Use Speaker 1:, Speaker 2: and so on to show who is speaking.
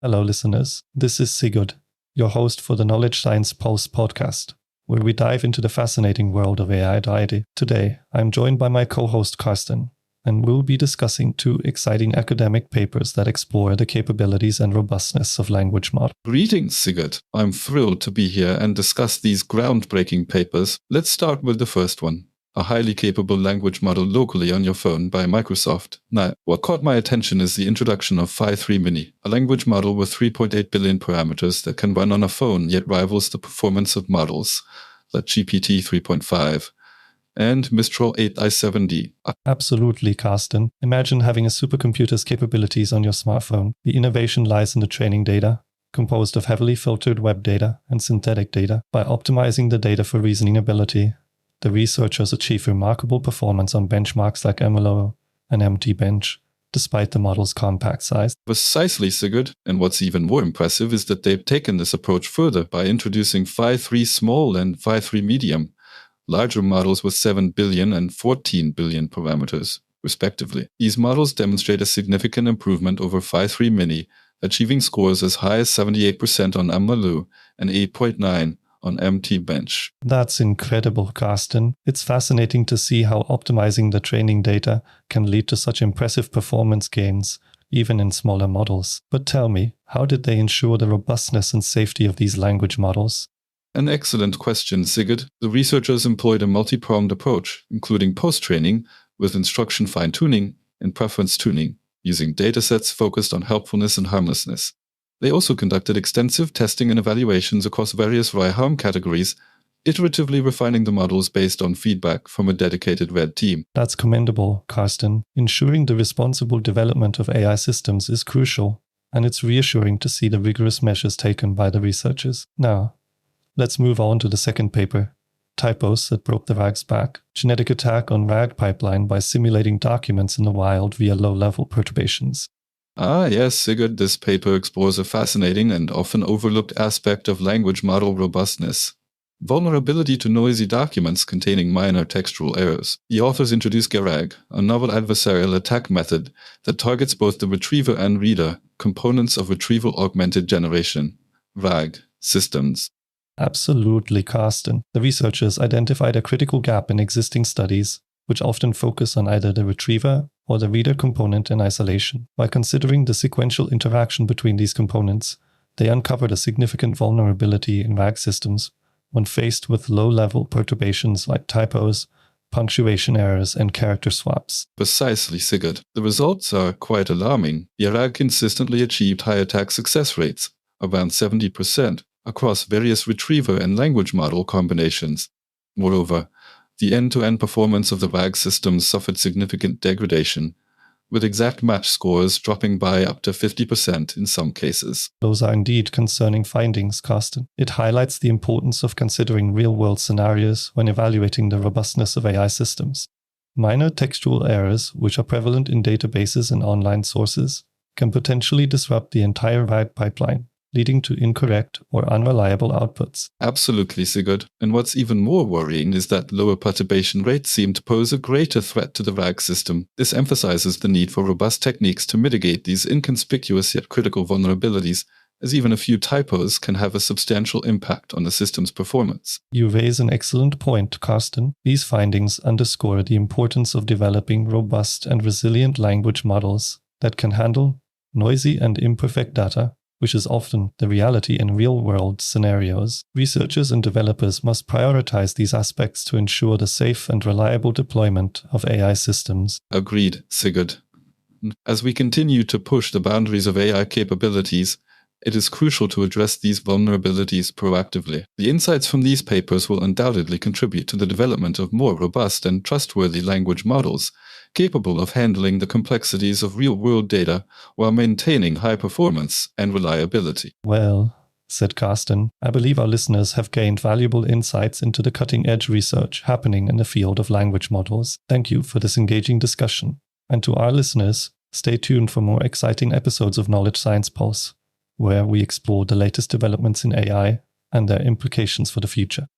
Speaker 1: Hello, listeners. This is Sigurd, your host for the Knowledge Science Pulse podcast, where we dive into the fascinating world of AI. Today, I'm joined by my co-host Carsten, and we'll be discussing two exciting academic papers that explore the capabilities and robustness of language models.
Speaker 2: Greetings, Sigurd. I'm thrilled to be here and discuss these groundbreaking papers. Let's start with the first one. A highly capable language model locally on your phone by Microsoft. Now, what caught my attention is the introduction of Phi-3 Mini, a language model with 3.8 billion parameters that can run on a phone yet rivals the performance of models like GPT 3.5 and Mistral AI-7D.
Speaker 1: Absolutely, Carsten. Imagine having a supercomputer's capabilities on your smartphone. The innovation lies in the training data, composed of heavily filtered web data and synthetic data. By optimizing the data for reasoning ability, the researchers achieve remarkable performance on benchmarks like MLO and MT-Bench, despite the model's compact size.
Speaker 2: Precisely, Sigurd. And what's even more impressive is that they've taken this approach further by introducing Phi-3 Small and Phi-3 Medium, larger models with 7 billion and 14 billion parameters, respectively. These models demonstrate a significant improvement over Phi-3 Mini, achieving scores as high as 78% on MLO and 8.9 on MT-Bench.
Speaker 1: That's incredible, Carsten. It's fascinating to see how optimizing the training data can lead to such impressive performance gains, even in smaller models. But tell me, how did they ensure the robustness and safety of these language models?
Speaker 2: An excellent question, Sigurd. The researchers employed a multi-pronged approach, including post-training with instruction fine-tuning and preference tuning, using datasets focused on helpfulness and harmlessness. They also conducted extensive testing and evaluations across various RI-harm categories, iteratively refining the models based on feedback from a dedicated red team.
Speaker 1: That's commendable, Carsten. Ensuring the responsible development of AI systems is crucial, and it's reassuring to see the rigorous measures taken by the researchers. Now, let's move on to the second paper, Typos that broke the RAG's back, genetic attack on RAG pipeline by simulating documents in the wild via low-level perturbations.
Speaker 2: Yes, Sigurd, this paper explores a fascinating and often overlooked aspect of language model robustness: vulnerability to noisy documents containing minor textual errors. The authors introduce GARAG, a novel adversarial attack method that targets both the retriever and reader, components of retrieval-augmented generation, RAG, systems.
Speaker 1: Absolutely, Carsten. The researchers identified a critical gap in existing studies, which often focus on either the retriever or the reader component in isolation. By considering the sequential interaction between these components, they uncovered a significant vulnerability in RAG systems when faced with low-level perturbations like typos, punctuation errors, and character swaps.
Speaker 2: Precisely, Sigurd. The results are quite alarming. The RAG consistently achieved high attack success rates, around 70%, across various retriever and language model combinations. Moreover, the end-to-end performance of the RAG systems suffered significant degradation, with exact match scores dropping by up to 50% in some cases.
Speaker 1: Those are indeed concerning findings, Carsten. It highlights the importance of considering real-world scenarios when evaluating the robustness of AI systems. Minor textual errors, which are prevalent in databases and online sources, can potentially disrupt the entire RAG pipeline, leading to incorrect or unreliable outputs.
Speaker 2: Absolutely, Sigurd. And what's even more worrying is that lower perturbation rates seem to pose a greater threat to the RAG system. This emphasizes the need for robust techniques to mitigate these inconspicuous yet critical vulnerabilities, as even a few typos can have a substantial impact on the system's performance.
Speaker 1: You raise an excellent point, Carsten. These findings underscore the importance of developing robust and resilient language models that can handle noisy and imperfect data, which is often the reality in real-world scenarios. Researchers and developers must prioritize these aspects to ensure the safe and reliable deployment of AI systems.
Speaker 2: Agreed, Sigurd. As we continue to push the boundaries of AI capabilities, it is crucial to address these vulnerabilities proactively. The insights from these papers will undoubtedly contribute to the development of more robust and trustworthy language models, capable of handling the complexities of real-world data while maintaining high performance and reliability.
Speaker 1: Well, said Carsten, I believe our listeners have gained valuable insights into the cutting-edge research happening in the field of language models. Thank you for this engaging discussion. And to our listeners, stay tuned for more exciting episodes of Knowledge Science Pulse, where we explore the latest developments in AI and their implications for the future.